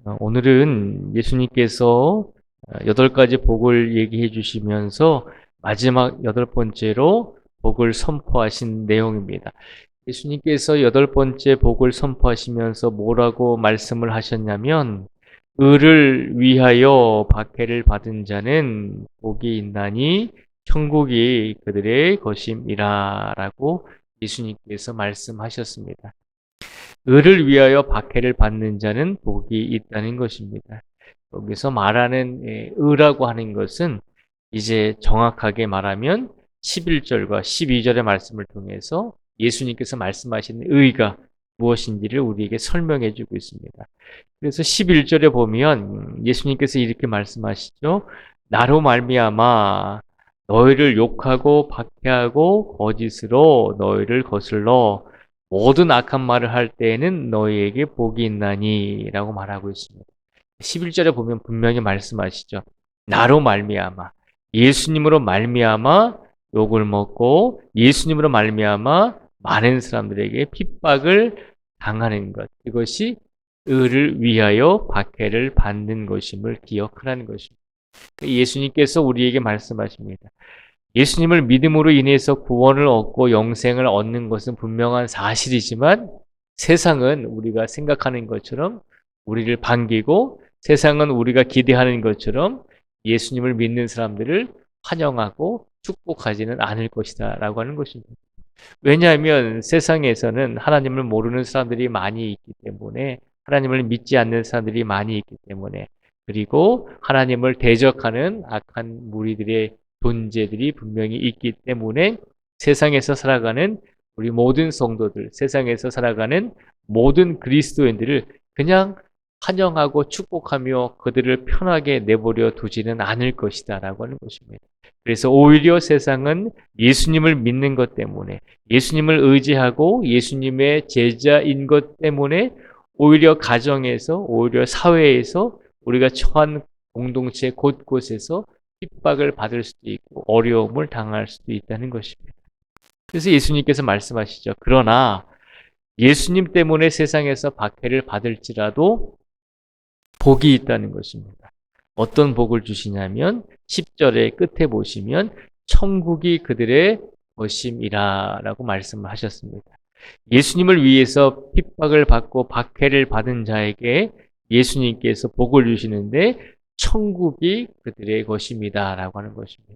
오늘은 예수님께서 8가지 복을 얘기해 주시면서 마지막 8번째로 복을 선포하신 내용입니다. 예수님께서 8번째 복을 선포하시면서 뭐라고 말씀을 하셨냐면, 의를 위하여 박해를 받은 자는 복이 있나니 천국이 그들의 것임이라 라고 예수님께서 말씀하셨습니다. 의를 위하여 박해를 받는 자는 복이 있다는 것입니다. 여기서 말하는 의라고 하는 것은 이제 정확하게 말하면 11절과 12절의 말씀을 통해서 예수님께서 말씀하시는 의가 무엇인지를 우리에게 설명해 주고 있습니다. 그래서 11절에 보면 예수님께서 이렇게 말씀하시죠. 나로 말미암아 너희를 욕하고 박해하고 거짓으로 너희를 거슬러 모든 악한 말을 할 때에는 너희에게 복이 있나니 라고 말하고 있습니다. 11절에 보면 분명히 말씀하시죠. 나로 말미암아, 예수님으로 말미암아 욕을 먹고 예수님으로 말미암아 많은 사람들에게 핍박을 당하는 것, 이것이 의를 위하여 박해를 받는 것임을 기억하라는 것입니다. 예수님께서 우리에게 말씀하십니다. 예수님을 믿음으로 인해서 구원을 얻고 영생을 얻는 것은 분명한 사실이지만, 세상은 우리가 생각하는 것처럼 우리를 반기고, 세상은 우리가 기대하는 것처럼 예수님을 믿는 사람들을 환영하고 축복하지는 않을 것이다 라고 하는 것입니다. 왜냐하면 세상에서는 하나님을 모르는 사람들이 많이 있기 때문에, 하나님을 믿지 않는 사람들이 많이 있기 때문에, 그리고 하나님을 대적하는 악한 무리들의 존재들이 분명히 있기 때문에, 세상에서 살아가는 우리 모든 성도들, 세상에서 살아가는 모든 그리스도인들을 그냥 환영하고 축복하며 그들을 편하게 내버려 두지는 않을 것이다 라고 하는 것입니다. 그래서 오히려 세상은 예수님을 믿는 것 때문에, 예수님을 의지하고 예수님의 제자인 것 때문에 오히려 가정에서, 오히려 사회에서, 우리가 처한 공동체 곳곳에서 핍박을 받을 수도 있고 어려움을 당할 수도 있다는 것입니다. 그래서 예수님께서 말씀하시죠. 그러나 예수님 때문에 세상에서 박해를 받을지라도 복이 있다는 것입니다. 어떤 복을 주시냐면 10절의 끝에 보시면 천국이 그들의 것임이라 라고 말씀을 하셨습니다. 예수님을 위해서 핍박을 받고 박해를 받은 자에게 예수님께서 복을 주시는데 천국이 그들의 것입니다 라고 하는 것입니다.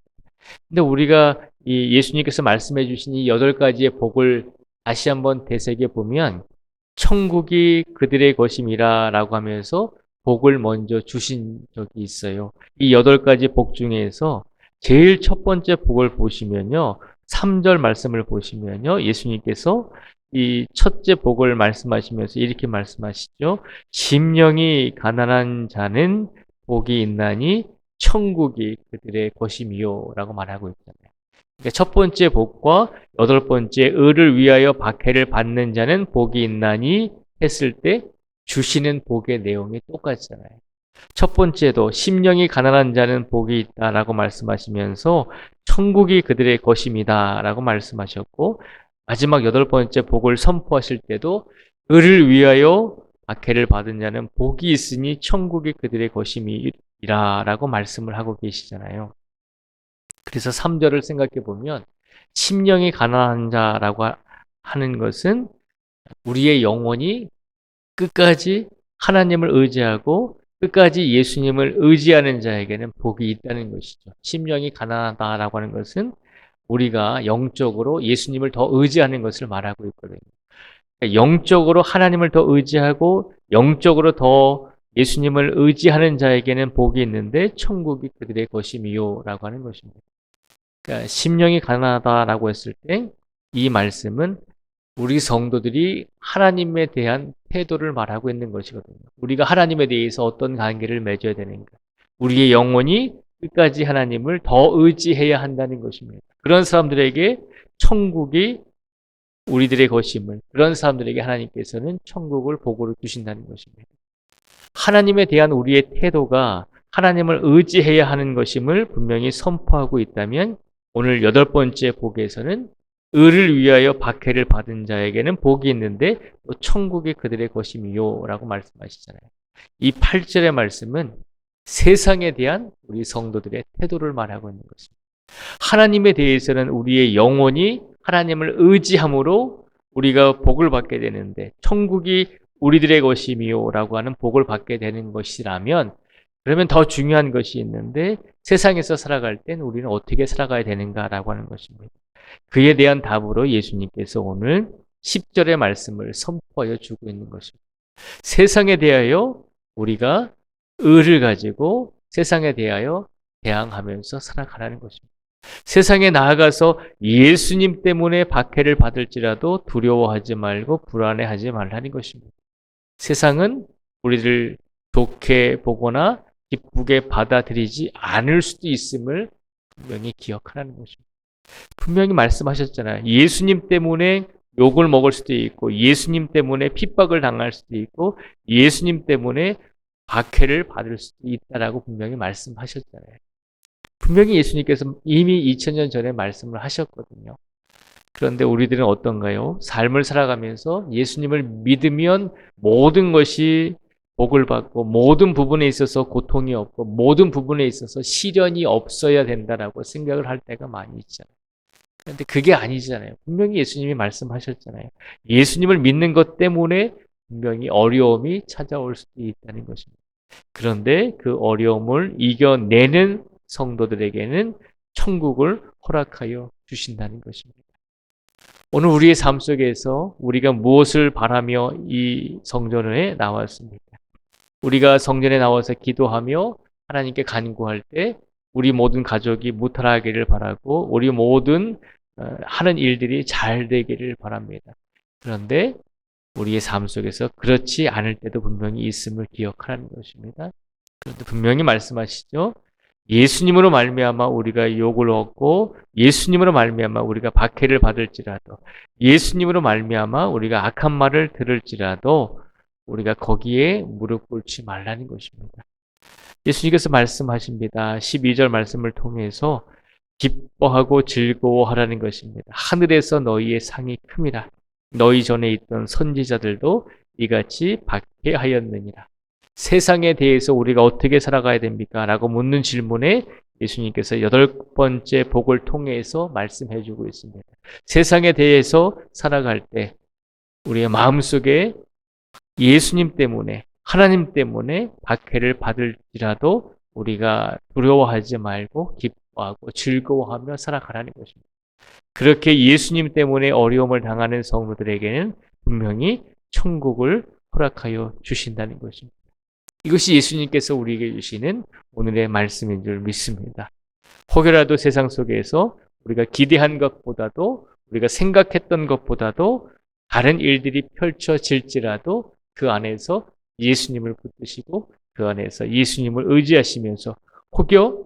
근데 우리가 이 예수님께서 말씀해 주신 이 8가지의 복을 다시 한번 되새겨 보면 천국이 그들의 것임이라 라고 하면서 복을 먼저 주신 적이 있어요. 이 8가지 복 중에서 제일 첫 번째 복을 보시면요, 3절 말씀을 보시면요, 예수님께서 이 첫째 복을 말씀하시면서 이렇게 말씀하시죠. 심령이 가난한 자는 복이 있나니 천국이 그들의 것이미요 라고 말하고 있잖아요. 그러니까 첫 번째 복과 8번째 의를 위하여 박해를 받는 자는 복이 있나니 했을 때 주시는 복의 내용이 똑같잖아요. 첫 번째도 심령이 가난한 자는 복이 있다라고 말씀하시면서 천국이 그들의 것입니다 라고 말씀하셨고, 마지막 8번째 복을 선포하실 때도 의를 위하여 박해를 받은 자는 복이 있으니 천국이 그들의 것임이라 라고 말씀을 하고 계시잖아요. 그래서 3절을 생각해 보면 심령이 가난한 자라고 하는 것은 우리의 영혼이 끝까지 하나님을 의지하고 끝까지 예수님을 의지하는 자에게는 복이 있다는 것이죠. 심령이 가난하다라고 하는 것은 우리가 영적으로 예수님을 더 의지하는 것을 말하고 있거든요. 영적으로 하나님을 더 의지하고 영적으로 더 예수님을 의지하는 자에게는 복이 있는데 천국이 그들의 것이미요 라고 하는 것입니다. 그러니까 심령이 가난하다라고 했을 때 이 말씀은 우리 성도들이 하나님에 대한 태도를 말하고 있는 것이거든요. 우리가 하나님에 대해서 어떤 관계를 맺어야 되는가. 우리의 영혼이 끝까지 하나님을 더 의지해야 한다는 것입니다. 그런 사람들에게 천국이 우리들의 것임을, 그런 사람들에게 하나님께서는 천국을 복으로 주신다는 것입니다. 하나님에 대한 우리의 태도가 하나님을 의지해야 하는 것임을 분명히 선포하고 있다면, 오늘 8번째 복에서는 의를 위하여 박해를 받은 자에게는 복이 있는데 또 천국이 그들의 것이미요 라고 말씀하시잖아요. 이 8절의 말씀은 세상에 대한 우리 성도들의 태도를 말하고 있는 것입니다. 하나님에 대해서는 우리의 영혼이 하나님을 의지함으로 우리가 복을 받게 되는데, 천국이 우리들의 것이미요라고 하는 복을 받게 되는 것이라면, 그러면 더 중요한 것이 있는데, 세상에서 살아갈 땐 우리는 어떻게 살아가야 되는가라고 하는 것입니다. 그에 대한 답으로 예수님께서 오늘 10절의 말씀을 선포하여 주고 있는 것입니다. 세상에 대하여 우리가 의를 가지고 세상에 대하여 대항하면서 살아가라는 것입니다. 세상에 나아가서 예수님 때문에 박해를 받을지라도 두려워하지 말고 불안해하지 말라는 것입니다. 세상은 우리를 좋게 보거나 기쁘게 받아들이지 않을 수도 있음을 분명히 기억하라는 것입니다. 분명히 말씀하셨잖아요. 예수님 때문에 욕을 먹을 수도 있고, 예수님 때문에 핍박을 당할 수도 있고, 예수님 때문에 박해를 받을 수도 있다라고 분명히 말씀하셨잖아요. 분명히 예수님께서 이미 2000년 전에 말씀을 하셨거든요. 그런데 우리들은 어떤가요? 삶을 살아가면서 예수님을 믿으면 모든 것이 복을 받고, 모든 부분에 있어서 고통이 없고, 모든 부분에 있어서 시련이 없어야 된다라고 생각을 할 때가 많이 있잖아요. 그런데 그게 아니잖아요. 분명히 예수님이 말씀하셨잖아요. 예수님을 믿는 것 때문에 분명히 어려움이 찾아올 수도 있다는 것입니다. 그런데 그 어려움을 이겨내는 성도들에게는 천국을 허락하여 주신다는 것입니다. 오늘 우리의 삶 속에서 우리가 무엇을 바라며 이 성전에 나왔습니까? 우리가 성전에 나와서 기도하며 하나님께 간구할 때 우리 모든 가족이 무탈하기를 바라고, 우리 모든 하는 일들이 잘 되기를 바랍니다. 그런데 우리의 삶 속에서 그렇지 않을 때도 분명히 있음을 기억하라는 것입니다. 그런데 분명히 말씀하시죠. 예수님으로 말미암아 우리가 욕을 얻고, 예수님으로 말미암아 우리가 박해를 받을지라도, 예수님으로 말미암아 우리가 악한 말을 들을지라도 우리가 거기에 무릎 꿇지 말라는 것입니다. 예수님께서 말씀하십니다. 12절 말씀을 통해서 기뻐하고 즐거워하라는 것입니다. 하늘에서 너희의 상이 큼이라. 너희 전에 있던 선지자들도 이같이 박해하였느니라. 세상에 대해서 우리가 어떻게 살아가야 됩니까? 라고 묻는 질문에 예수님께서 8번째 복을 통해서 말씀해 주고 있습니다. 세상에 대해서 살아갈 때 우리의 마음속에 예수님 때문에, 하나님 때문에 박해를 받을지라도 우리가 두려워하지 말고 기뻐하고 즐거워하며 살아가라는 것입니다. 그렇게 예수님 때문에 어려움을 당하는 성도들에게는 분명히 천국을 허락하여 주신다는 것입니다. 이것이 예수님께서 우리에게 주시는 오늘의 말씀인 줄 믿습니다. 혹여라도 세상 속에서 우리가 기대한 것보다도, 우리가 생각했던 것보다도 다른 일들이 펼쳐질지라도 그 안에서 예수님을 붙드시고 그 안에서 예수님을 의지하시면서, 혹여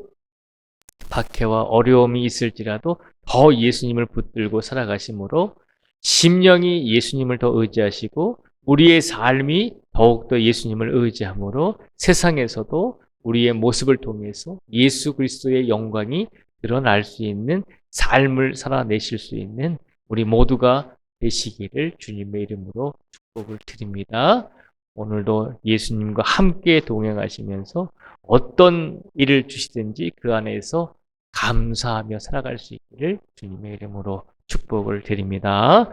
박해와 어려움이 있을지라도 더 예수님을 붙들고 살아가심으로 심령이 예수님을 더 의지하시고 우리의 삶이 더욱더 예수님을 의지함으로 세상에서도 우리의 모습을 통해서 예수 그리스도의 영광이 드러날 수 있는 삶을 살아내실 수 있는 우리 모두가 되시기를 주님의 이름으로 축복을 드립니다. 오늘도 예수님과 함께 동행하시면서 어떤 일을 주시든지 그 안에서 감사하며 살아갈 수 있기를 주님의 이름으로 축복을 드립니다.